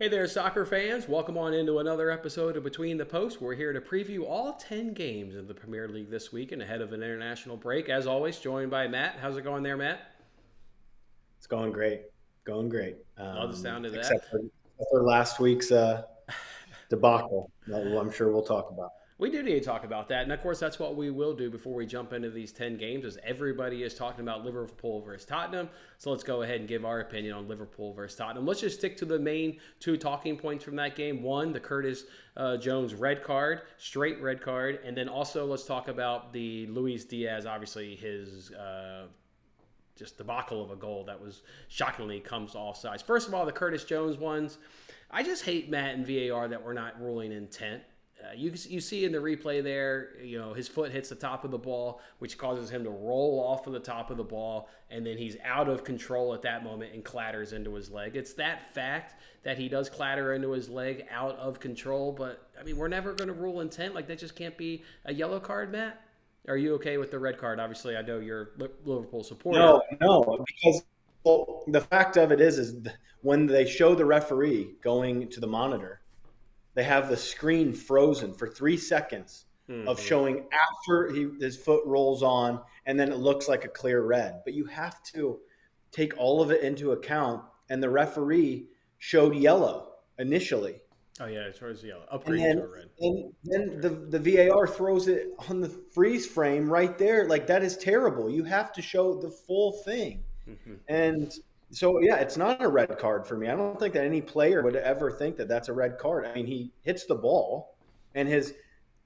Hey there, soccer fans. Welcome on into another episode of Between the Posts. We're here to preview all 10 games in the Premier League this week and ahead of an international break. As always, joined by Matt. How's it going there, Matt? It's going great. Going great. Love the sound of that. Except for last week's debacle. That I'm sure we'll talk about. We do need to talk about that. And of course, that's what we will do before we jump into these 10 games, as everybody is talking about Liverpool versus Tottenham. So let's go ahead and give our opinion on Liverpool versus Tottenham. Let's just stick to the main two talking points from that game. One, the Curtis Jones red card, straight red card. And then also let's talk about the Luis Diaz, obviously his just debacle of a goal that was shockingly comes off sides. First of all, the Curtis Jones ones. I just hate Matt and VAR that we're not ruling intent. You see in the replay there, his foot hits the top of the ball, which causes him to roll off of the top of the ball, and then he's out of control at that moment and clatters into his leg. It's that fact that he does clatter into his leg out of control, but, I mean, we're never going to rule intent. Like, that just can't be a yellow card, Matt? Are you okay with the red card? Obviously, I know you're a Liverpool supporter. No, because the fact of it is when they show the referee going to the monitor, they have the screen frozen for 3 seconds of showing after his foot rolls on, and then it looks like a clear red. But you have to take all of it into account, and the referee showed yellow initially. Oh, yeah, it shows yellow. Upgrading to a red. And then the VAR throws it on the freeze frame right there. Like, that is terrible. You have to show the full thing. Mm-hmm. And so, yeah, it's not a red card for me. I don't think that any player would ever think that that's a red card. I mean, he hits the ball, and his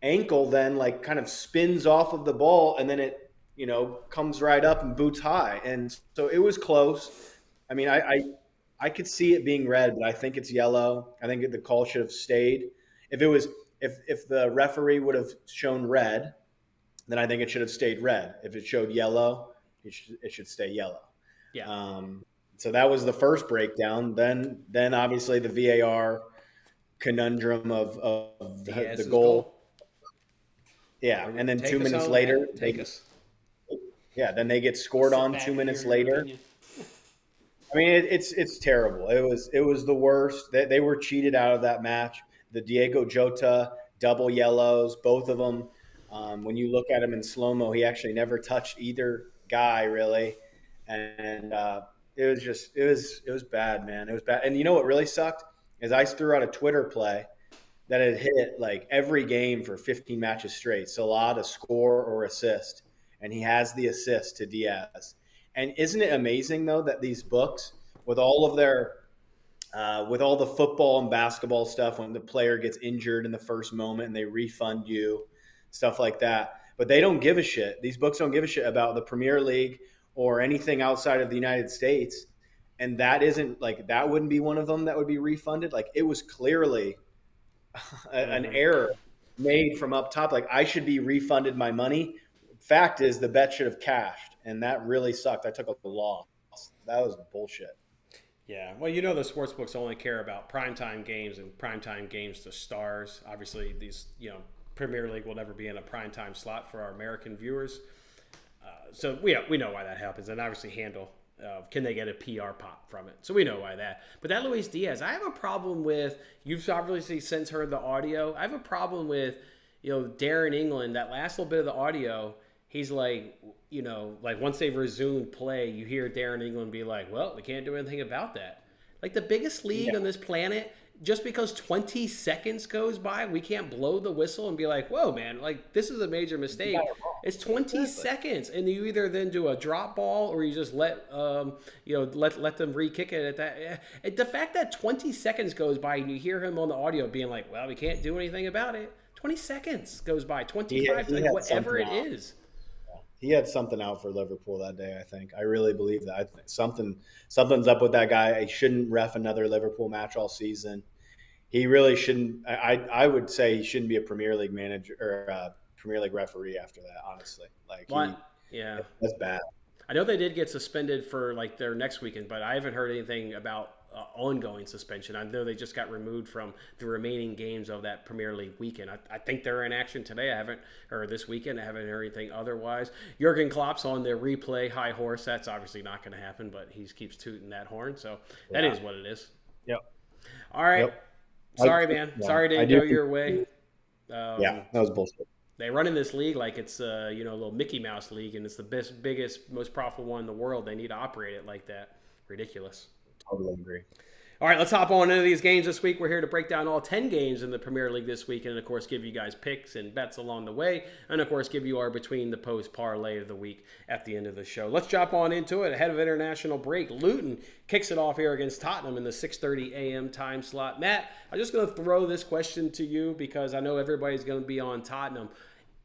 ankle then, like, kind of spins off of the ball, and then it, comes right up and boots high. And so it was close. I mean, I could see it being red, but I think it's yellow. I think the call should have stayed. If the referee would have shown red, then I think it should have stayed red. If it showed yellow, it should stay yellow. Yeah. So that was the first breakdown. Then obviously the VAR conundrum of the goal. Yeah, and then 2 minutes later, then they get scored on 2 minutes later. I mean, it's terrible. It was the worst. They were cheated out of that match. The Diego Jota double yellows, both of them. When you look at him in slow-mo, he actually never touched either guy really, and it was bad, man. It was bad. And you know what really sucked is I threw out a Twitter play that had hit like every game for 15 matches straight. Salah to score or assist, and he has the assist to Diaz. And isn't it amazing, though, that these books, with all of their with all the football and basketball stuff, when the player gets injured in the first moment and they refund you, stuff like that, but they don't give a shit. These books don't give a shit about the Premier League or anything outside of the United States. And that wouldn't be one of them that would be refunded. Like, it was clearly an error made from up top. Like, I should be refunded my money. Fact is, the bet should have cashed, and that really sucked. I took a loss. That was bullshit. Yeah, well, the sports books only care about primetime games and primetime games to stars. Obviously, these Premier League will never be in a primetime slot for our American viewers. So we know why that happens, and obviously handle can they get a PR pop from it? So we know why that. But that Luis Diaz, I have a problem with. You've obviously since heard the audio. I have a problem with Darren England. That last little bit of the audio. He's like, like once they've resumed play, you hear Darren England be like, well, we can't do anything about that. Like, the biggest league on this planet, just because 20 seconds goes by, we can't blow the whistle and be like, whoa, man, like, this is a major mistake. It's 20 seconds. And you either then do a drop ball or you just let them re-kick it at that. The fact that 20 seconds goes by and you hear him on the audio being like, well, we can't do anything about it. 20 seconds goes by, 25, whatever it is. He had something out for Liverpool that day, I think. I really believe that. I think something's up with that guy. He shouldn't ref another Liverpool match all season. He really shouldn't. I would say he shouldn't be a Premier League manager or a Premier League referee after that, honestly. That's bad. I know they did get suspended for like their next weekend, but I haven't heard anything about ongoing suspension. I know they just got removed from the remaining games of that Premier League weekend. I think they're in action today. This weekend. I haven't heard anything otherwise. Jurgen Klopp's on the replay high horse. That's obviously not going to happen, but he keeps tooting that horn. So that is what it is. Yep. All right. Yep. Sorry, man. Sorry it I didn't do. go your way. Yeah, that was bullshit. They run in this league like it's a little Mickey Mouse league, and it's the biggest, most profitable one in the world. They need to operate it like that. Ridiculous. Totally agree. All right, let's hop on into these games this week. We're here to break down all 10 games in the Premier League this week, and of course, give you guys picks and bets along the way, and of course, give you our between the post parlay of the week at the end of the show. Let's jump on into it. Ahead of international break, Luton kicks it off here against Tottenham in the 6:30 a.m. time slot. Matt, I'm just going to throw this question to you because I know everybody's going to be on Tottenham.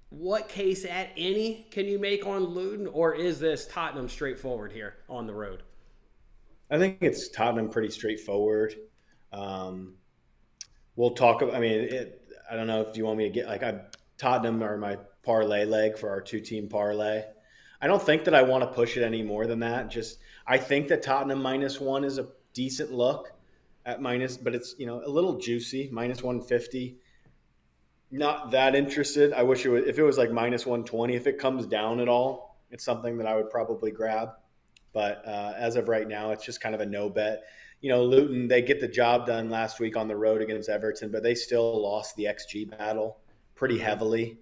What case at any can you make on Luton, or is this Tottenham straightforward here on the road? I think it's Tottenham pretty straightforward. We'll talk. I mean, I don't know if you want me to get Tottenham are my parlay leg for our 2-team parlay. I don't think that I want to push it any more than that. I think that Tottenham -1 is a decent look at minus, but it's a little juicy, -150. Not that interested. I wish if it was like -120. If it comes down at all, it's something that I would probably grab. But as of right now, it's just kind of a no bet. Luton, they get the job done last week on the road against Everton, but they still lost the XG battle pretty heavily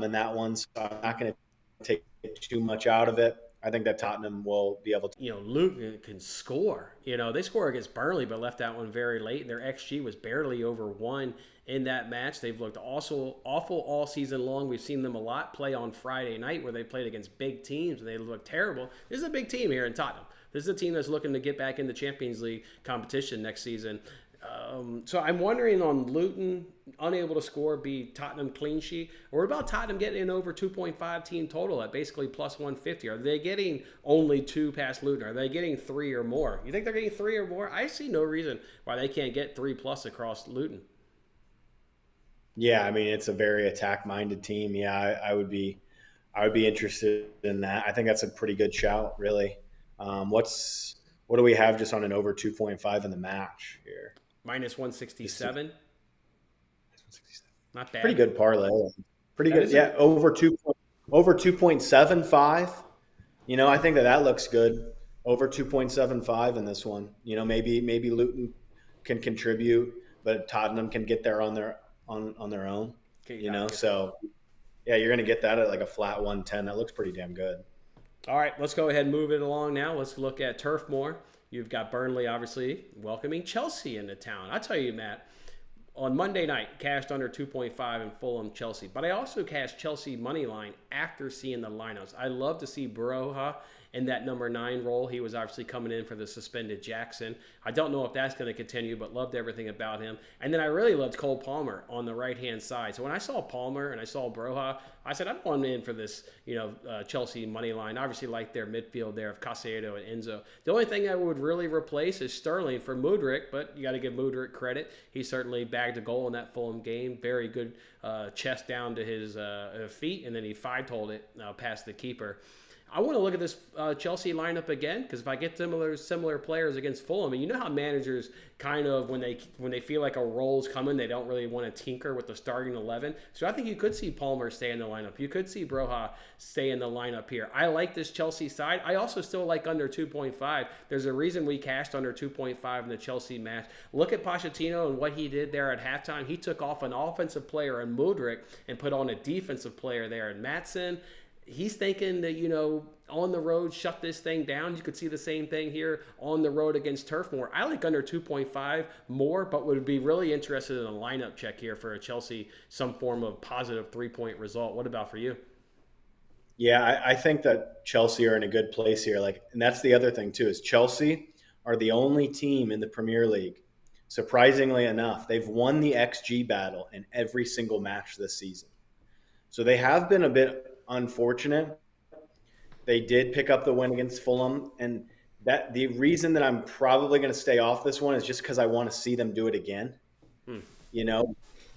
in that one. So I'm not going to take too much out of it. I think that Tottenham will be able to. Luton can score. They score against Burnley, but left that one very late. Their XG was barely over 1 in that match. They've looked also awful all season long. We've seen them a lot play on Friday night where they played against big teams, and they look terrible. This is a big team here in Tottenham. This is a team that's looking to get back into Champions League competition next season. So I'm wondering on Luton, unable to score, be Tottenham clean sheet, or what about Tottenham getting an over 2.5 team total at basically +150? Are they getting only 2 past Luton? Are they getting 3 or more? You think they're getting 3 or more? I see no reason why they can't get 3+ across Luton. Yeah, I mean, it's a very attack-minded team. Yeah, I would be interested in that. I think that's a pretty good shout, really. What do we have just on an over 2.5 in the match here? -167. Not bad. Pretty good parlay. Pretty good. Yeah, over 2.75. I think that looks good. Over 2.75 in this one. Maybe Luton can contribute, but Tottenham can get there on their own. So yeah, you're going to get that at like a flat 110. That looks pretty damn good. All right, let's go ahead and move it along now. Let's look at Turf Moor. You've got Burnley, obviously, welcoming Chelsea into town. I tell you, Matt, on Monday night, cashed under 2.5 in Fulham, Chelsea. But I also cashed Chelsea money line after seeing the lineups. I love to see Broha in that number 9 role. He was obviously coming in for the suspended Jackson. I don't know if that's going to continue, but loved everything about him. And then I really loved Cole Palmer on the right-hand side. So when I saw Palmer and I saw Broha, I said, I'm going in for this, Chelsea money line. Obviously like their midfield there of Caicedo and Enzo. The only thing I would really replace is Sterling for Mudryk, but you got to give Mudryk credit. He certainly bagged a goal in that Fulham game. Very good chest down to his feet, and then he 5-toed it past the keeper. I want to look at this Chelsea lineup again because if I get similar players against Fulham, and you know how managers kind of when they feel like a roll's coming, they don't really want to tinker with the starting 11. So I think you could see Palmer stay in the lineup. You could see Broha stay in the lineup here. I like this Chelsea side. I also still like under 2.5. There's a reason we cashed under 2.5 in the Chelsea match. Look at Pochettino and what he did there at halftime. He took off an offensive player in Mudryk and put on a defensive player there in Maatsen. He's thinking that, on the road, shut this thing down. You could see the same thing here on the road against Turf Moor. I like under 2.5 more, but would be really interested in a lineup check here for a Chelsea, some form of positive 3-point result. What about for you? Yeah, I think that Chelsea are in a good place here. And that's the other thing too, is Chelsea are the only team in the Premier League. Surprisingly enough, they've won the XG battle in every single match this season. So they have been a bit unfortunate. They did pick up the win against Fulham, and that the reason that I'm probably going to stay off this one is just because I want to see them do it again.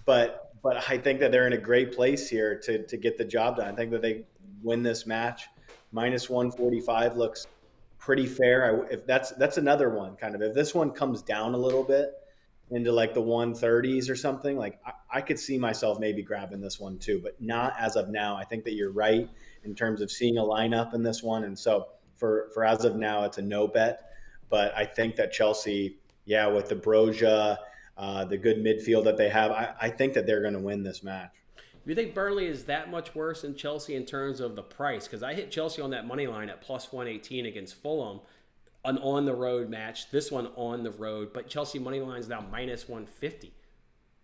But I think that they're in a great place here to get the job done. I think that they win this match. -145 looks pretty fair. If that's another one kind of. If this one comes down a little bit into like the 130s or something, like I could see myself maybe grabbing this one too, but not as of now. I think that you're right in terms of seeing a lineup in this one. And so for as of now, it's a no bet. But I think that Chelsea, with the Broja, the good midfield that they have. I think that they're going to win this match. Do you think Burnley is that much worse than Chelsea in terms of the price? Because I hit Chelsea on that money line at plus 118 against Fulham, an on the road match. This one on the road, but Chelsea money line is now minus 150.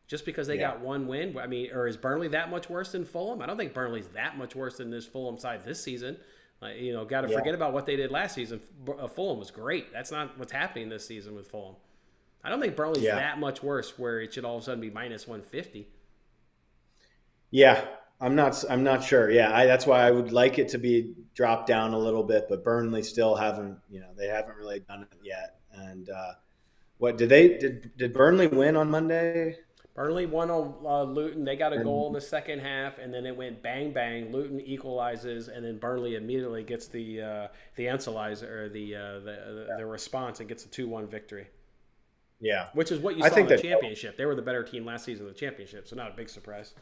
Just because they got one win, I mean, or is Burnley that much worse than Fulham? I don't think Burnley's that much worse than this Fulham side this season. Got to forget about what they did last season. Fulham was great. That's not what's happening this season with Fulham. I don't think Burnley's that much worse where it should all of a sudden be minus 150. Yeah, I'm not sure. Yeah, that's why I would like it to be dropped down a little bit, but Burnley still haven't really done it yet. And what did Burnley win on Monday? Burnley won on Luton. They got a goal in the second half, and then it went bang bang. Luton equalizes, and then Burnley immediately gets the equalizer or the response and gets a 2-1 victory. Yeah, which is what you saw in the championship. They were the better team last season in the championship, so not a big surprise.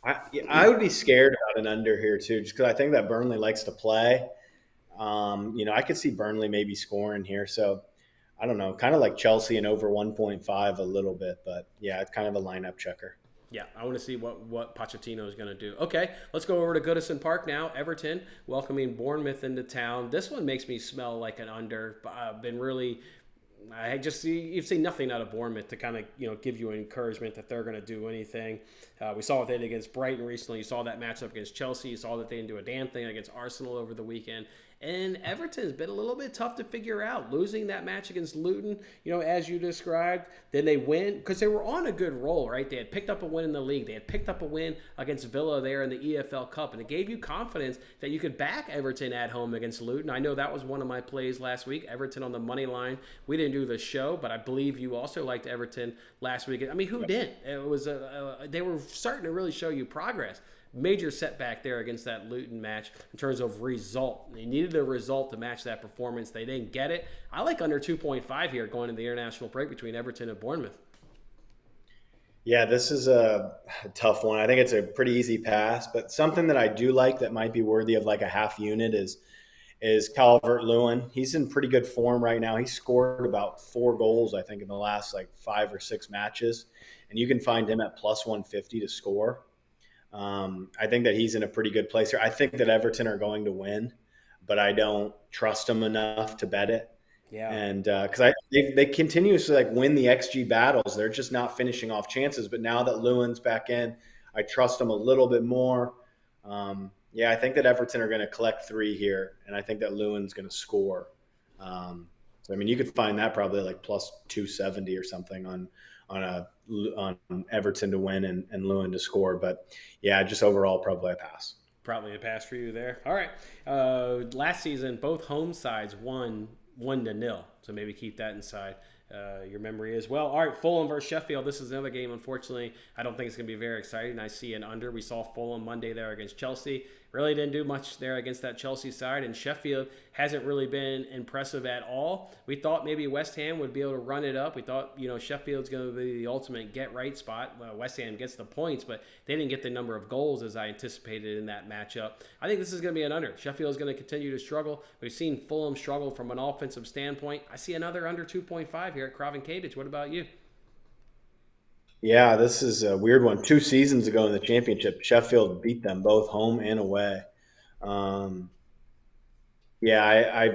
I would be scared about an under here too, just because I think that Burnley likes to play. I could see Burnley maybe scoring here, so I don't know, kind of like Chelsea and over 1.5 a little bit, but yeah, it's kind of a lineup checker. Yeah, I want to see what Pochettino is going to do. Okay, let's go over to Goodison Park now. Everton welcoming Bournemouth into town. This one makes me smell like an under. You've seen nothing out of Bournemouth to kind of give you encouragement that they're going to do anything. We saw what they did against Brighton recently. You saw that matchup against Chelsea. You saw that they didn't do a damn thing against Arsenal over the weekend. And Everton's been a little bit tough to figure out. Losing that match against Luton, as you described, then they win because they were on a good roll, right? They had picked up a win in the league. They had picked up a win against Villa there in the EFL Cup, and it gave you confidence that you could back Everton at home against Luton. I know that was one of my plays last week, Everton on the money line. We didn't do the show, but I believe you also liked Everton last week. I mean, who didn't? It was they were starting to really show you progress. Major setback there against that Luton match in terms of result. They needed a result to match that performance. They didn't get it. I like under 2.5 here going into the international break between Everton and Bournemouth. Yeah, this is a tough one. I think it's a pretty easy pass, but something that I do like that might be worthy of like a half unit is Calvert-Lewin. He's in pretty good form right now. He scored about 4 goals, I think, in the last 5 or 6 matches, and you can find him at plus 150 to score. I think that he's in a pretty good place here. I think that Everton are going to win, but I don't trust them enough to bet it. Yeah, and because they continuously win the XG battles, they're just not finishing off chances. But now that Lewin's back in, I trust them a little bit more. I think that Everton are going to collect 3 here, and I think that Lewin's going to score. You could find that probably plus 270 or something on Everton to win and Lewin to score. But yeah, just overall probably a pass. Probably a pass for you there. All right. Last season, both home sides won 1-0. So maybe keep that inside your memory as well. All right, Fulham versus Sheffield. This is another game, unfortunately. I don't think it's going to be very exciting. I see an under. We saw Fulham Monday there against Chelsea. Really didn't do much there against that Chelsea side, and Sheffield hasn't really been impressive at all. We thought maybe West Ham would be able to run it up. We thought, Sheffield's going to be the ultimate get-right spot. West Ham gets the points, but they didn't get the number of goals as I anticipated in that matchup. I think this is going to be an under. Sheffield's going to continue to struggle. We've seen Fulham struggle from an offensive standpoint. I see another under 2.5 here at Craven Cottage. What about you? Yeah, this is a weird one. 2 seasons ago in the championship, Sheffield beat them both home and away. I've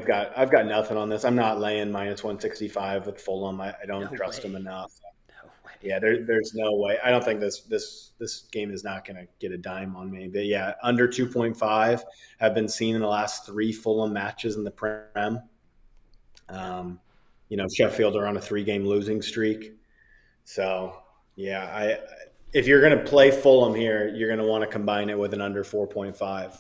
got nothing on this. I'm not laying minus 165 with Fulham. I don't trust them enough. No way. Yeah, there's no way. I don't think this game is not going to get a dime on me. But yeah, under 2.5 have been seen in the last 3 Fulham matches in the Prem. Sheffield are on a 3-game losing streak. So yeah, if you're going to play Fulham here, you're going to want to combine it with an under 4.5.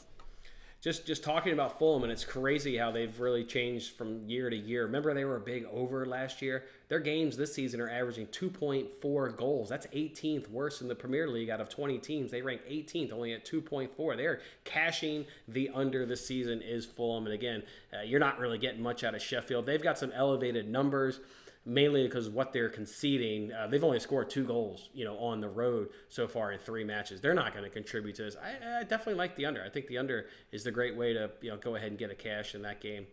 Just talking about Fulham, and it's crazy how they've really changed from year to year. Remember, they were a big over last year. Their games this season are averaging 2.4 goals. That's 18th worst in the Premier League out of 20 teams. They rank 18th, only at 2.4. They're cashing the under this season is Fulham. And again, you're not really getting much out of Sheffield. They've got some elevated numbers, mainly because of what they're conceding. They've only scored 2 goals, on the road so far in 3 matches. They're not going to contribute to this. I definitely like the under. I think the under is the great way to, go ahead and get a cash in that game.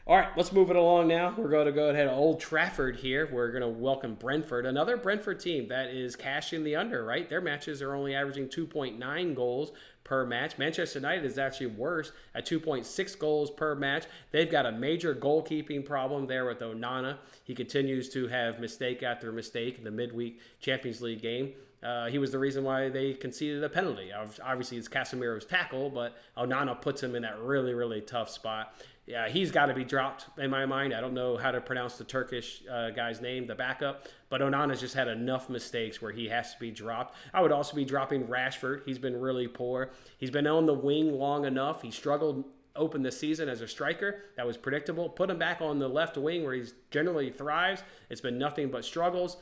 All right, let's move it along now. We're going to go ahead to Old Trafford here. We're going to welcome Brentford, another Brentford team that is cashing the under, right? Their matches are only averaging 2.9 goals per match. Manchester United is actually worse at 2.6 goals per match. They've got a major goalkeeping problem there with Onana. He continues to have mistake after mistake in the midweek Champions League game. He was the reason why they conceded a penalty. Obviously, it's Casemiro's tackle, but Onana puts him in that really, really tough spot. Yeah, he's got to be dropped in my mind. I don't know how to pronounce the Turkish guy's name, the backup, but Onana's just had enough mistakes where he has to be dropped. I would also be dropping Rashford. He's been really poor. He's been on the wing long enough. He struggled open this season as a striker. That was predictable. Put him back on the left wing where he generally thrives. It's been nothing but struggles.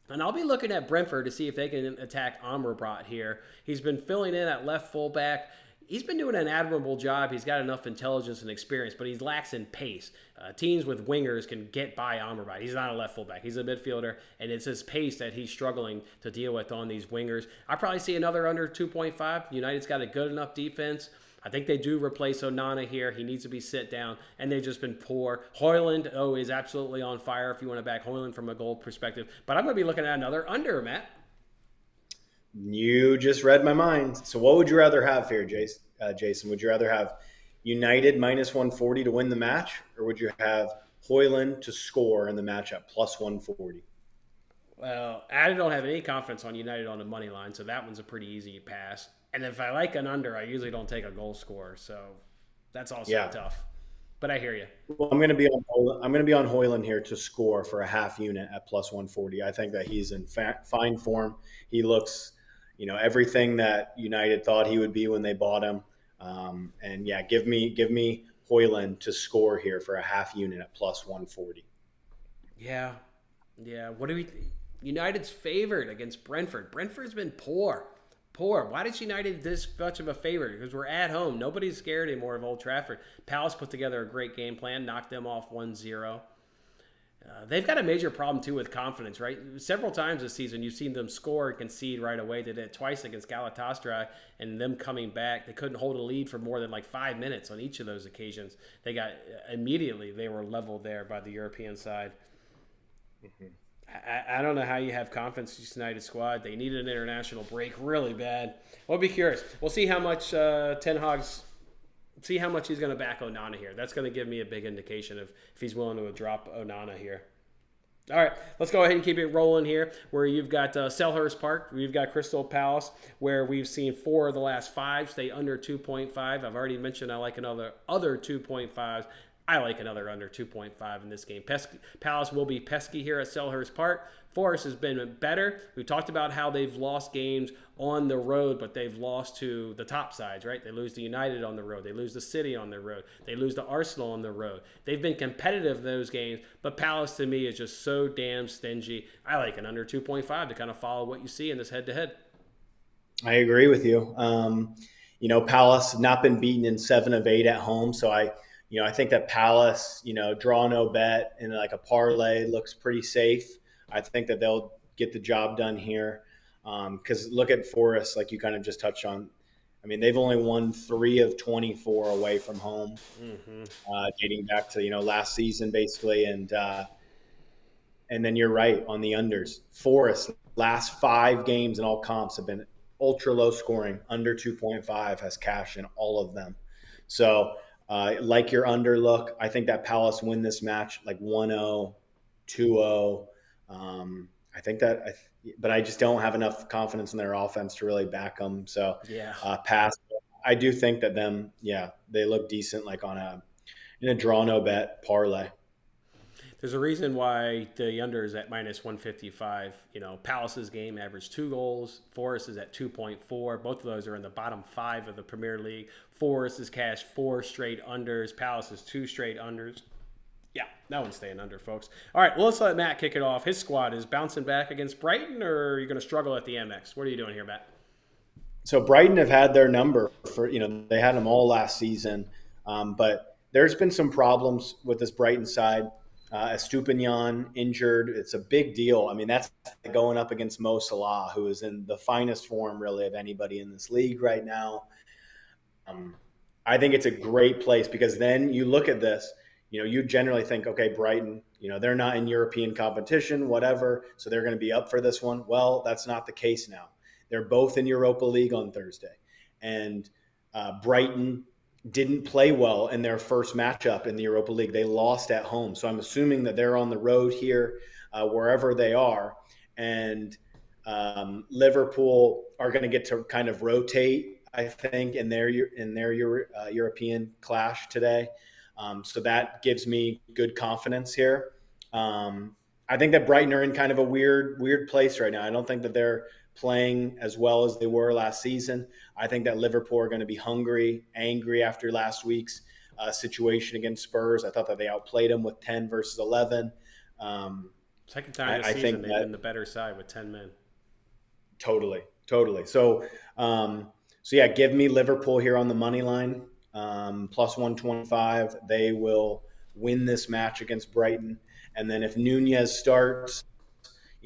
And I'll be looking at Brentford to see if they can attack Amrabat here. He's been filling in at left fullback. He's been doing an admirable job. He's got enough intelligence and experience, but he lacks in pace. Teams with wingers can get by Amrabat. He's not a left fullback. He's a midfielder, and it's his pace that he's struggling to deal with on these wingers. I probably see another under 2.5. United's got a good enough defense. I think they do replace Onana here. He needs to be sit down, and they've just been poor. Højlund, is absolutely on fire if you want to back Højlund from a goal perspective. But I'm going to be looking at another under, Matt. You just read my mind. So what would you rather have here, Jason? Would you rather have United minus 140 to win the match, or would you have Højlund to score in the match at plus 140? Well, I don't have any confidence on United on the money line, so that one's a pretty easy pass. And if I like an under, I usually don't take a goal scorer, so that's also tough. But I hear you. Well, I'm going to be on Højlund here to score for a half unit at plus 140. I think that he's in fine form. He looks, everything that United thought he would be when they bought him. And yeah, give me Højlund to score here for a half unit at plus 140. Yeah. What do we think? United's favored against Brentford. Brentford's been poor. Why did United this much of a favorite? Because we're at home. Nobody's scared anymore of Old Trafford. Palace put together a great game plan, knocked them off 1-0. They've got a major problem, too, with confidence, right? Several times this season, you've seen them score and concede right away. They did it twice against Galatasaray, and them coming back. They couldn't hold a lead for more than 5 minutes on each of those occasions. They were leveled there by the European side. Mm-hmm. I don't know how you have confidence in this United squad. They needed an international break really bad. We'll be curious. We'll see how much Ten Hag's see how much he's going to back Onana here. That's going to give me a big indication of if he's willing to drop Onana here. All right, let's go ahead and keep it rolling here where you've got Selhurst Park. We've got Crystal Palace where we've seen 4 of the last 5 stay under 2.5. I've already mentioned I like other 2.5s. I like another under 2.5 in this game. Palace will be pesky here at Selhurst Park. Forest has been better. We talked about how they've lost games on the road, but they've lost to the top sides, right? They lose to United on the road. They lose to City on the road. They lose to Arsenal on the road. They've been competitive those games, but Palace to me is just so damn stingy. I like an under 2.5 to kind of follow what you see in this head-to-head. I agree with you. Palace not been beaten in 7 of 8 at home, so I think that Palace, draw no bet and like a parlay looks pretty safe. I think that they'll get the job done here. Because look at Forest, like you kind of just touched on. I mean, they've only won 3 of 24 away from home, dating back to, last season basically. And then you're right on the unders. Forest, last 5 games in all comps have been ultra low scoring. Under 2.5 has cashed in all of them. So, like your under look, I think that Palace win this match like 1-0, 2-0. I think that, but I just don't have enough confidence in their offense to really back them. So pass. I do think that they look decent like in a draw no bet parlay. There's a reason why the under is at minus 155. Palace's game averaged 2 goals. Forest is at 2.4. Both of those are in the bottom 5 of the Premier League. Forest has cashed 4 straight unders. Palace is 2 straight unders. Yeah, that one's staying under, folks. All right, well, let's let Matt kick it off. His squad is bouncing back against Brighton, or are you going to struggle at the MX? What are you doing here, Matt? So Brighton have had their number for, they had them all last season. But there's been some problems with this Brighton side. Estupiñán injured. It's a big deal. I mean, that's going up against Mo Salah, who is in the finest form, really, of anybody in this league right now. I think it's a great place because then you look at this. you generally think, okay, Brighton, they're not in European competition, whatever, so they're going to be up for this one. Well, that's not the case now. They're both in Europa League on Thursday. And Brighton didn't play well in their first matchup in the Europa League. They lost at home. So I'm assuming that they're on the road here, wherever they are. And Liverpool are going to get to kind of rotate, I think, in their European clash today. So that gives me good confidence here. I think that Brighton are in kind of a weird place right now. I don't think that they're playing as well as they were last season. I think that Liverpool are going to be hungry, angry after last week's situation against Spurs. I thought that they outplayed them with 10 versus 11. Second time this season, they've been the better side with 10 men. Totally. So yeah, give me Liverpool here on the money line, plus 125. They will win this match against Brighton. And then if Nunez starts,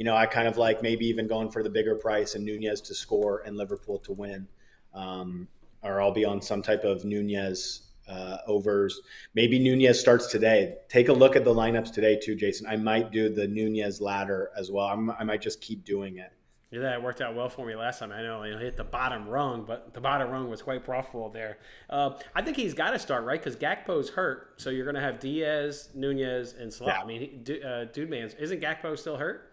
I kind of like maybe even going for the bigger price and Nunez to score and Liverpool to win. Or I'll be on some type of Nunez overs. Maybe Nunez starts today. Take a look at the lineups today too, Jason. I might do the Nunez ladder as well. I might just keep doing it. Yeah, that worked out well for me last time. I know I hit the bottom rung, but the bottom rung was quite profitable there. I think he's got to start, right? Because Gakpo's hurt, so you're going to have Diaz, Nunez, and Salah. Yeah. I mean, dude, man, isn't Gakpo still hurt?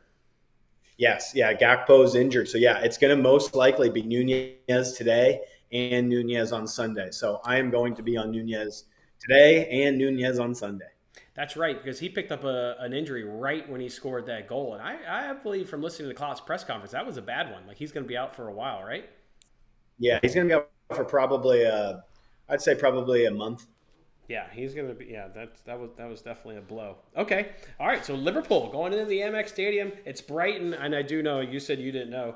Yes, yeah, Gakpo's injured. So, yeah, it's going to most likely be Nunez today and Nunez on Sunday. So I am going to be on Nunez today and Nunez on Sunday. That's right, because he picked up an injury right when he scored that goal. And I believe from listening to Klopp's press conference, that was a bad one. Like, he's going to be out for a while, right? Yeah, he's going to be out for probably I'd say probably a month. Yeah, he's going to be. Yeah, that was definitely a blow. Okay, all right. So Liverpool going into the Amex Stadium. It's Brighton, and I do know you said you didn't know.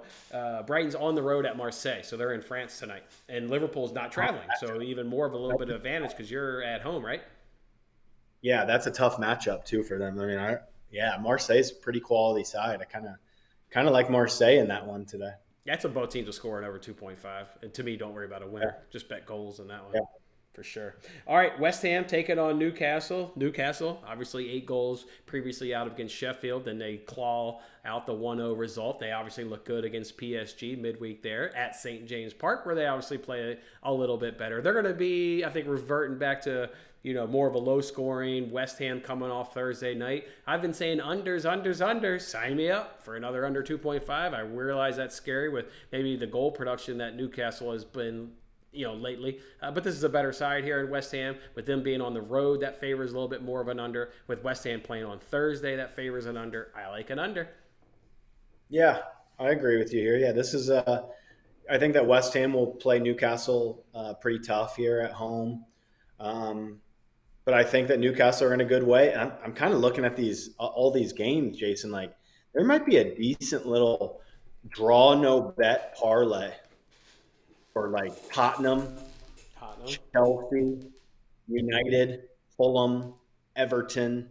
Brighton's on the road at Marseille, so they're in France tonight, and Liverpool's not traveling, so even more of a little bit of advantage because you're at home, right? Yeah, that's a tough matchup too for them. I mean, Marseille's a pretty quality side. I kind of like Marseille in that one today. That's a both teams to score in over 2.5. And to me, don't worry about a winner. Yeah. Just bet goals in that one. Yeah. For sure. All right, West Ham taking on Newcastle. Newcastle, obviously 8 goals previously out against Sheffield. Then they claw out the 1-0 result. They obviously look good against PSG midweek there at St. James Park, where they obviously play a little bit better. They're going to be, I think, reverting back to more of a low-scoring West Ham coming off Thursday night. I've been saying unders. Sign me up for another under 2.5. I realize that's scary with maybe the goal production that Newcastle has been lately. But this is a better side here in West Ham. With them being on the road, that favors a little bit more of an under. With West Ham playing on Thursday, that favors an under. I like an under. Yeah, I agree with you here. Yeah, this is I think that West Ham will play Newcastle pretty tough here at home. But I think that Newcastle are in a good way. And I'm kind of looking at all these games, Jason. Like, there might be a decent little draw no bet parlay for like Tottenham, Chelsea, United, Fulham, Everton,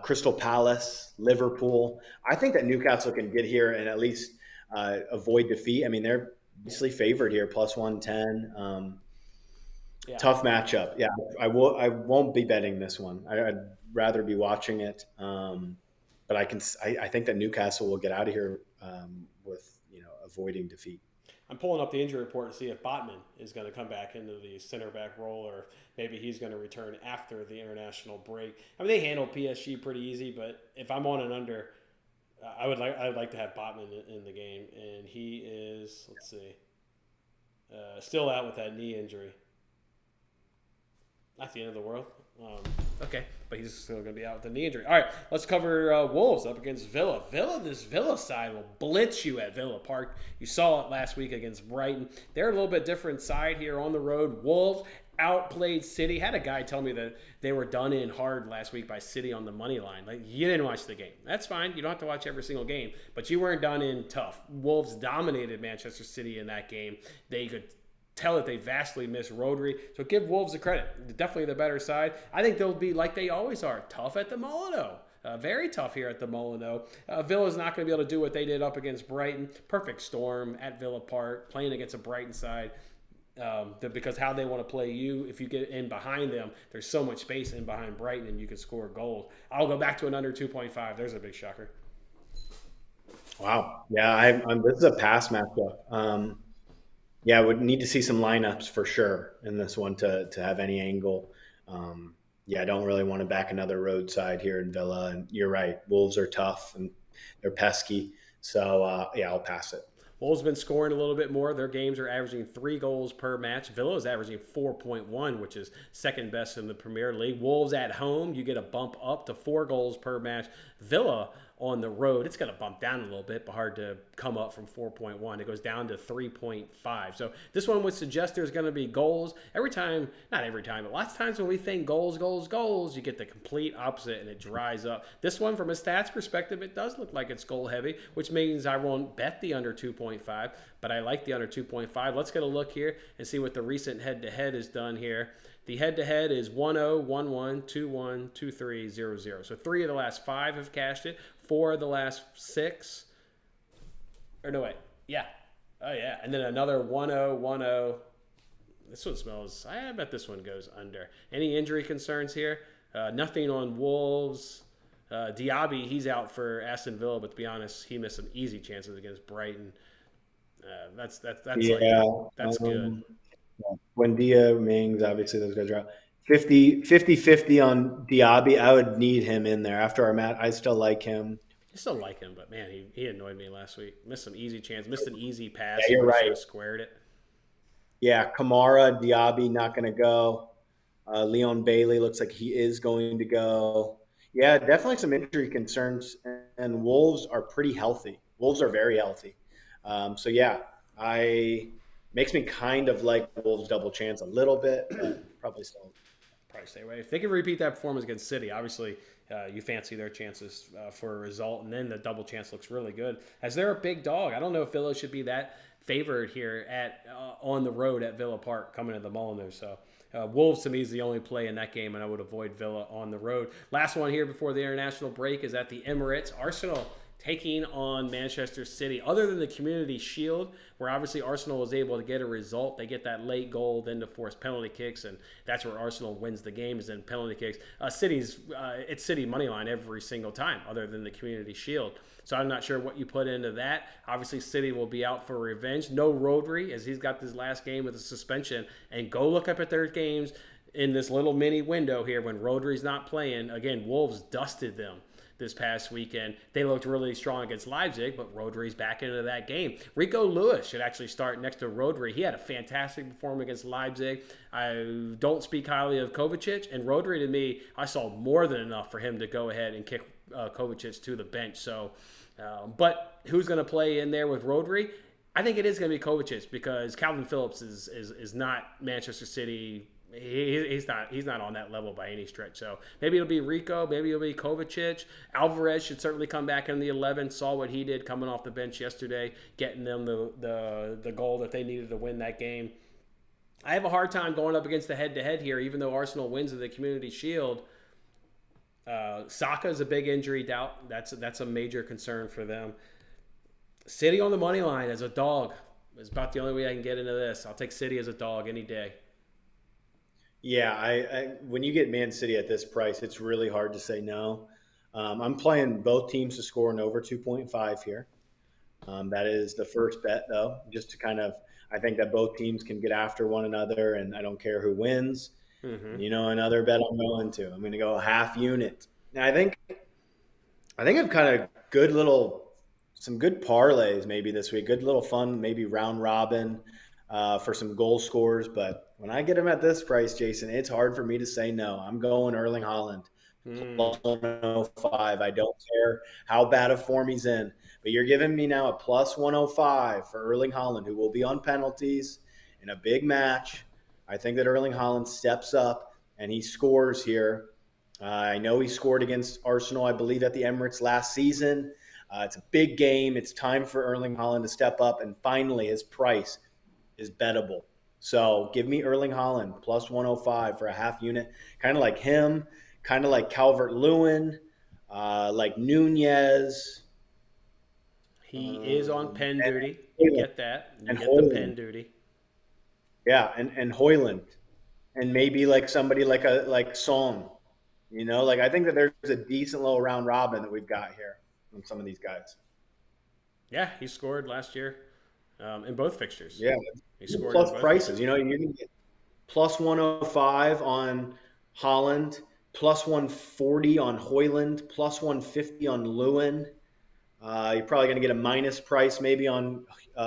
Crystal Palace, Liverpool. I think that Newcastle can get here and at least avoid defeat. I mean, they're obviously favored here, plus 110. Yeah. Tough matchup. Yeah, I won't be betting this one. I'd rather be watching it. But I think that Newcastle will get out of here with avoiding defeat. I'm pulling up the injury report to see if Botman is going to come back into the center back role, or maybe he's going to return after the international break. I mean, they handled PSG pretty easy, but if I'm on an under, I'd like to have Botman in the game, and he is, let's see, still out with that knee injury. Not the end of the world. Okay, but he's still going to be out with the knee injury. All right, let's cover Wolves up against Villa. This Villa side will blitz you at Villa Park. You saw it last week against Brighton. They're a little bit different side here on the road. Wolves outplayed City. Had a guy tell me that they were done in hard last week by City on the money line. Like, you didn't watch the game. That's fine. You don't have to watch every single game, but you weren't done in tough. Wolves dominated Manchester City in that game. They could tell that they vastly missed Rodri. So give Wolves the credit. Definitely the better side. I think they'll be like they always are, tough at the Molyneux. Very tough here at the Molyneux. Villa's not going to be able to do what they did up against Brighton. Perfect storm at Villa Park, playing against a Brighton side. because how they want to play you. If you get in behind them, there's so much space in behind Brighton, and you can score goals. I'll go back to an under 2.5. There's a big shocker. Wow. Yeah, this is a pass matchup. Yeah, would need to see some lineups for sure in this one to have any angle. Yeah, I don't really want to back another roadside here in Villa. And you're right, Wolves are tough and they're pesky. So yeah, I'll pass it. Wolves been scoring a little bit more. Their games are averaging 3 goals per match. Villa is averaging 4.1, which is second best in the Premier League. Wolves at home, you get a bump up to 4 goals per match. Villa on the road, it's going to bump down a little bit, but hard to come up from 4.1. It goes down to 3.5. So this one would suggest there's going to be goals. Every time, not every time, but lots of times when we think goals, goals, goals, you get the complete opposite and it dries up. This one, from a stats perspective, it does look like it's goal heavy, which means I won't bet the under 2.5, but I like the under 2.5. Let's get a look here and see what the recent head-to-head has done here. The head-to-head is 1-0, 1-1, 2-1, 2-3, 0-0. So 3 of the last 5 have cashed it. 4 of the last 6. Or no, wait. Yeah. Oh, yeah. And then another 1-0, 1-0. This one smells... I bet this one goes under. Any injury concerns here? Nothing on Wolves. Diaby, he's out for Aston Villa, but to be honest, he missed some easy chances against Brighton. That's yeah, like, that's good. Buendia, Mings, obviously those guys are out. 50-50 on Diaby. I would need him in there after our match. I still like him. I still like him, but man, he annoyed me last week. Missed some easy chance. Missed an easy pass. Yeah, you're right. Squared it. Yeah, Kamara, Diaby not going to go. Leon Bailey looks like he is going to go. Yeah, definitely some injury concerns. And Wolves are pretty healthy. Wolves are very healthy. So yeah, makes me kind of like Wolves double chance a little bit, but probably still. Probably stay away. If they can repeat that performance against City, obviously you fancy their chances for a result, and then the double chance looks really good. As they're a big dog, I don't know if Villa should be that favored here at on the road at Villa Park coming to the Molineux. So Wolves to me is the only play in that game, and I would avoid Villa on the road. Last one here before the international break is at the Emirates. Arsenal taking on Manchester City. Other than the Community Shield, where obviously Arsenal was able to get a result, they get that late goal, then to force penalty kicks, and that's where Arsenal wins the game, is in penalty kicks. It's City money line every single time, other than the Community Shield. So I'm not sure what you put into that. Obviously, City will be out for revenge. No Rodri, as he's got this last game with a suspension. And go look up at their games in this little mini window here when Rodri's not playing. Again, Wolves dusted them this past weekend. They looked really strong against Leipzig, but Rodri's back into that game. Rico Lewis should actually start next to Rodri. He had a fantastic performance against Leipzig. I don't speak highly of Kovacic, and Rodri, to me, I saw more than enough for him to go ahead and kick Kovacic to the bench. So, but who's going to play in there with Rodri? I think it is going to be Kovacic, because Calvin Phillips is not Manchester City. He's not on that level by any stretch. So maybe it'll be Rico, maybe it'll be Kovacic. Alvarez should certainly come back in the 11. Saw what he did coming off the bench yesterday, getting them the goal that they needed to win that game. I have a hard time going up against the head-to-head here, even though Arsenal wins the Community Shield. Saka is a big injury doubt. That's a major concern for them. City on the money line as a dog is about the only way I can get into this. I'll take City as a dog any day. Yeah, I when you get Man City at this price, it's really hard to say no. I'm playing both teams to score an over 2.5 here. That is the first bet, though, just to kind of – I think that both teams can get after one another, and I don't care who wins. Mm-hmm. You know, another bet I'm going to. I'm going to go half unit. Now, I think I've kind of some good parlays maybe this week, good little fun, maybe round robin for some goal scorers, but when I get him at this price, Jason, it's hard for me to say no. I'm going Erling Haaland. Plus 105. I don't care how bad a form he's in. But you're giving me now a plus 105 for Erling Haaland, who will be on penalties in a big match. I think that Erling Haaland steps up and he scores here. I know he scored against Arsenal, I believe, at the Emirates last season. It's a big game. It's time for Erling Haaland to step up. And finally, his price is bettable. So give me Erling Haaland plus 105 for a half unit. Kind of like him, kind of like Calvert-Lewin, like Nunez. He is on pen duty. You get that. You get the pen duty. Yeah, and Hoyland, and maybe like somebody like Song. Like I think that there's a decent little round robin that we've got here from some of these guys. Yeah, he scored last year in both fixtures. Yeah, He scored in plus both prices. fixtures. You can get plus 105 on Holland, plus 140 on Hoyland, plus 150 on Lewin. You're probably going to get a minus price maybe on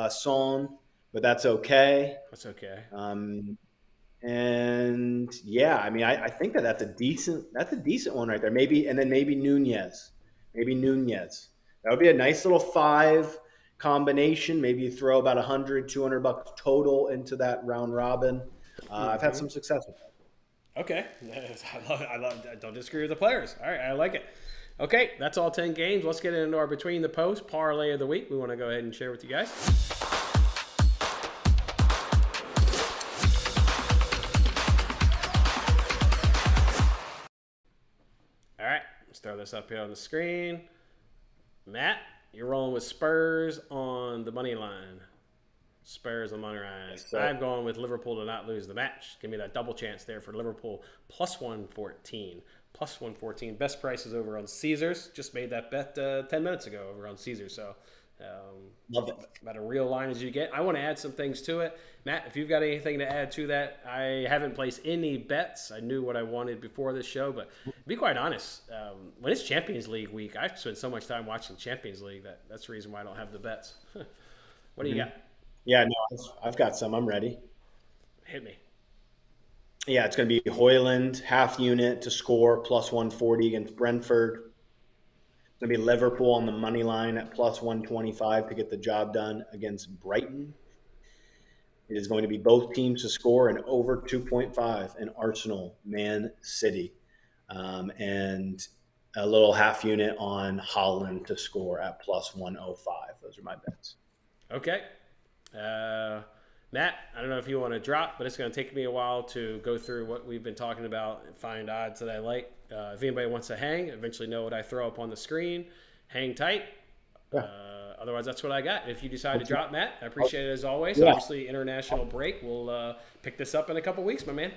Son, but that's okay. That's okay. And yeah, I mean, I think that's a decent one right there. Maybe, and then maybe Nunez. That would be a nice little five combination. Maybe you throw about 100, $200 total into that round robin. I've had some success with that. Okay. I don't disagree with the players. All right, I like it. Okay, that's all 10 games. Let's get into our Between the Post parlay of the week. We want to go ahead and share with you guys. All right, let's throw this up here on the screen. Matt, you're rolling with Spurs on the money line. Spurs on money line. Yes, I'm going with Liverpool to not lose the match. Give me that double chance there for Liverpool. Plus 114. Plus 114. Best prices over on Caesars. Just made that bet 10 minutes ago over on Caesars. So love it. About a real line as you get. I want to add some things to it. Matt, if you've got anything to add to that, I haven't placed any bets. I knew what I wanted before this show, but to be quite honest, when it's Champions League week, I spend so much time watching Champions League that's the reason why I don't have the bets. What do you got? Yeah, no, I've got some. I'm ready. Hit me. Yeah, it's going to be Hoyland, half unit to score, plus 140 against Brentford. It's going to be Liverpool on the money line at plus 125 to get the job done against Brighton. It is going to be both teams to score and over 2.5 in Arsenal, Man City. And a little half unit on Holland to score at plus 105. Those are my bets. Okay. Matt, I don't know if you want to drop, but it's going to take me a while to go through what we've been talking about and find odds that I like. If anybody wants to hang, eventually know what I throw up on the screen. Hang tight. Yeah. Otherwise, that's what I got. If you decide to drop, Matt, I appreciate it as always. Yeah. Obviously, international break. We'll pick this up in a couple weeks, my man.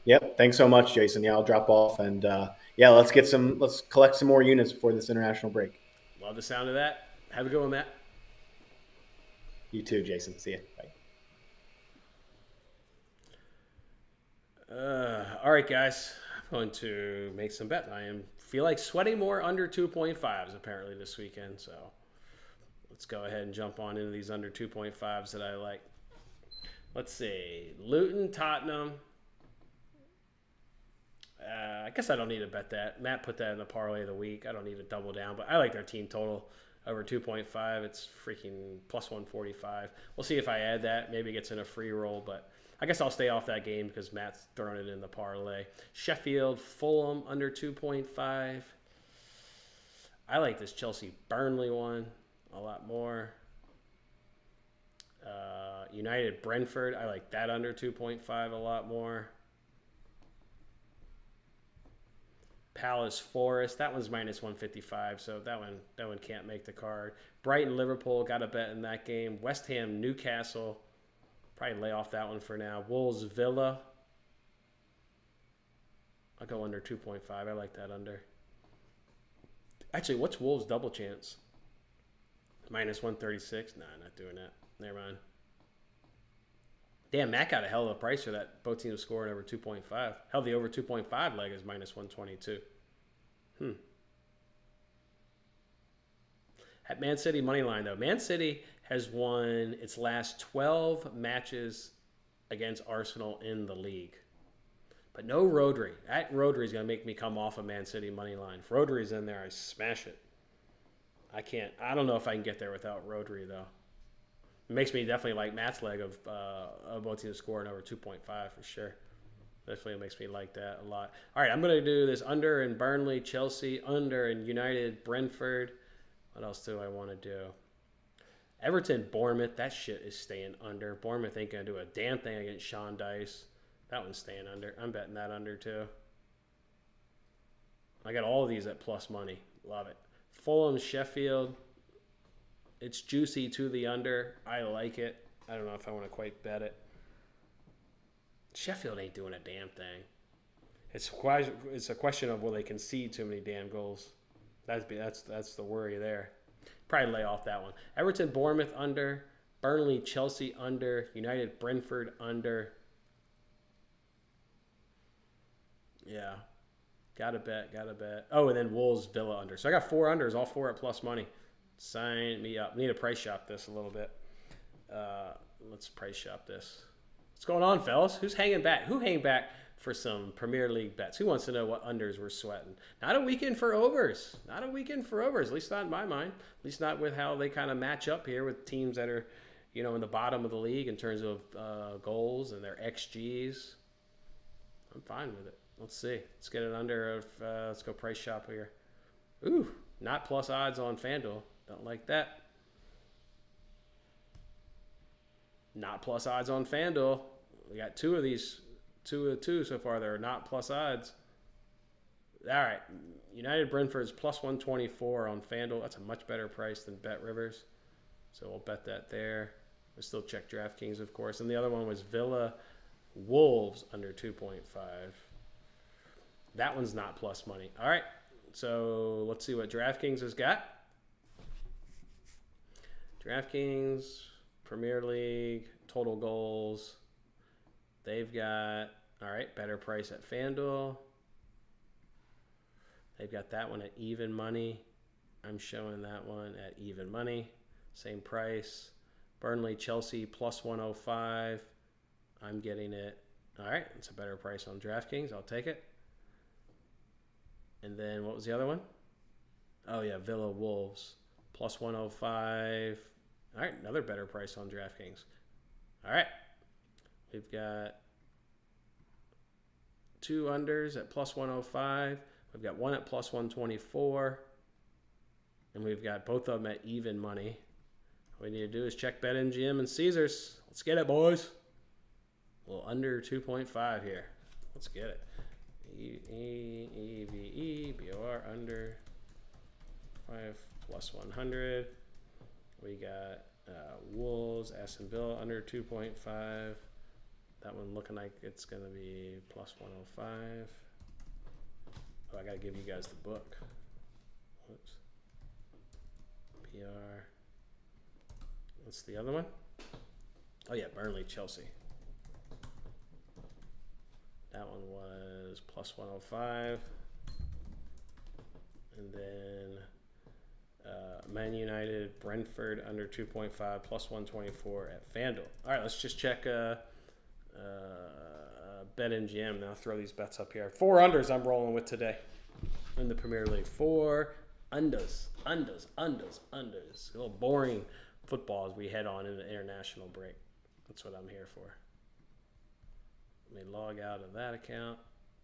Yep. Thanks so much, Jason. Yeah, I'll drop off. And let's collect some more units before this international break. Love the sound of that. Have a good one, Matt. You too, Jason. See you. Bye. All right, guys. I'm going to make some bets. Feel like sweating more under 2.5s apparently this weekend. So let's go ahead and jump on into these under 2.5s that I like. Let's see. Luton, Tottenham. I guess I don't need to bet that. Matt put that in the parlay of the week. I don't need to double down, but I like their team total. Over 2.5, it's freaking plus 145. We'll see if I add that. Maybe it gets in a free roll, but I guess I'll stay off that game because Matt's throwing it in the parlay. Sheffield, Fulham, under 2.5. I like this Chelsea Burnley one a lot more. United Brentford, I like that under 2.5 a lot more. Palace Forest, that one's minus 155, so that one can't make the card. Brighton Liverpool, got a bet in that game. West Ham Newcastle, probably lay off that one for now. Wolves Villa, I'll go under 2.5. I like that under. Actually, what's Wolves double chance? Minus 136. Nah, not doing that. Never mind. Damn, Matt got a hell of a price for that. Both teams scoring over 2.5. Hell, the over 2.5 leg is minus 122. At Man City money line, though. Man City has won its last 12 matches against Arsenal in the league. But no Rodri. That Rodri is going to make me come off of Man City money line. If Rodri's in there, I smash it. I can't. I don't know if I can get there without Rodri, though. It makes me definitely like Matt's leg of both teams scoring over 2.5 for sure. Definitely makes me like that a lot. All right, I'm going to do this under in Burnley, Chelsea, under in United, Brentford. What else do I want to do? Everton, Bournemouth. That shit is staying under. Bournemouth ain't going to do a damn thing against Sean Dice. That one's staying under. I'm betting that under too. I got all of these at plus money. Love it. Fulham, Sheffield. It's juicy to the under. I like it. I don't know if I want to quite bet it. Sheffield ain't doing a damn thing. It's a question of will they concede too many damn goals. That's the worry there. Probably lay off that one. Everton, Bournemouth under. Burnley, Chelsea under. United, Brentford under. Yeah. Gotta bet. Oh, and then Wolves, Villa under. So I got 4 unders, all 4 at plus money. Sign me up. Need to price shop this a little bit. Let's price shop this. What's going on, fellas? Who's hanging back? Who hang back for some Premier League bets? Who wants to know what unders we're sweating? Not a weekend for overs. At least not in my mind. At least not with how they kind of match up here with teams that are, in the bottom of the league in terms of goals and their XGs. I'm fine with it. Let's see. Let's get it under. Let's go price shop here. Ooh, not plus odds on FanDuel. Don't like that. Not plus odds on FanDuel. We got 2 of these. 2 of 2 so far. They're not plus odds. All right. United Brentford's plus 124 on FanDuel. That's a much better price than Bet Rivers. So we'll bet that there. We'll still check DraftKings, of course. And the other one was Villa Wolves under 2.5. That one's not plus money. All right. So let's see what DraftKings has got. DraftKings, Premier League, total goals. They've got, all right, better price at FanDuel. They've got that one at even money. I'm showing that one at even money. Same price. Burnley, Chelsea, plus 105. I'm getting it. All right, it's a better price on DraftKings. I'll take it. And then what was the other one? Oh, yeah, Villa Wolves, plus 105. All right, another better price on DraftKings. All right. We've got 2 unders at plus 105. We've got 1 at plus 124. And we've got both of them at even money. All we need to do is check BetMGM and Caesars. Let's get it, boys. A little under 2.5 here. Let's get it. EVE-BOR under 5 plus 100. We got Wolves, Aston Villa under 2.5. That one looking like it's going to be plus 105. Oh, I got to give you guys the book. Whoops. PR. What's the other one? Oh, yeah, Burnley, Chelsea. That one was plus 105. And then Man United, Brentford under 2.5, plus 124 at FanDuel. All right, let's just check BetMGM. Now throw these bets up here. 4 unders I'm rolling with today in the Premier League. 4 unders. A little boring football as we head on into the international break. That's what I'm here for. Let me log out of that account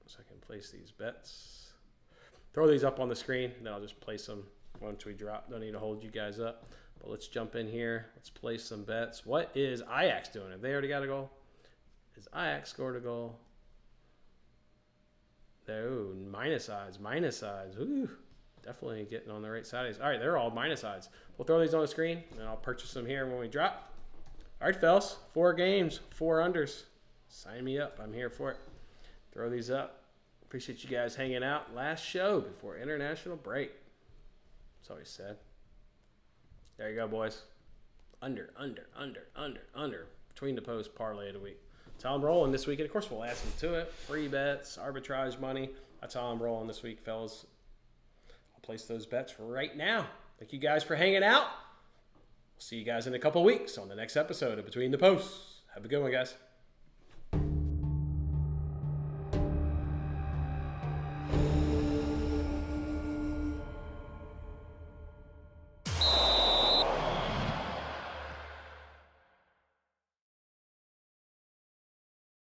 so I can place these bets. Throw these up on the screen, and then I'll just place them once we drop. Don't need to hold you guys up. But let's jump in here. Let's place some bets. What is Ajax doing? Have they already got a goal? Has Ajax scored a goal? Oh, minus odds. Ooh, definitely getting on the right side of these. All right, they're all minus odds. We'll throw these on the screen, and I'll purchase them here when we drop. All right, fellas. 4 games, 4 unders. Sign me up. I'm here for it. Throw these up. Appreciate you guys hanging out. Last show before international break. That's always said. There you go, boys. Under. Between the post parlay of the week. That's how I'm rolling this week. And of course, we'll add some to it. Free bets, arbitrage money. That's how I'm rolling this week, fellas. I'll place those bets right now. Thank you guys for hanging out. We'll see you guys in a couple weeks on the next episode of Between the Posts. Have a good one, guys.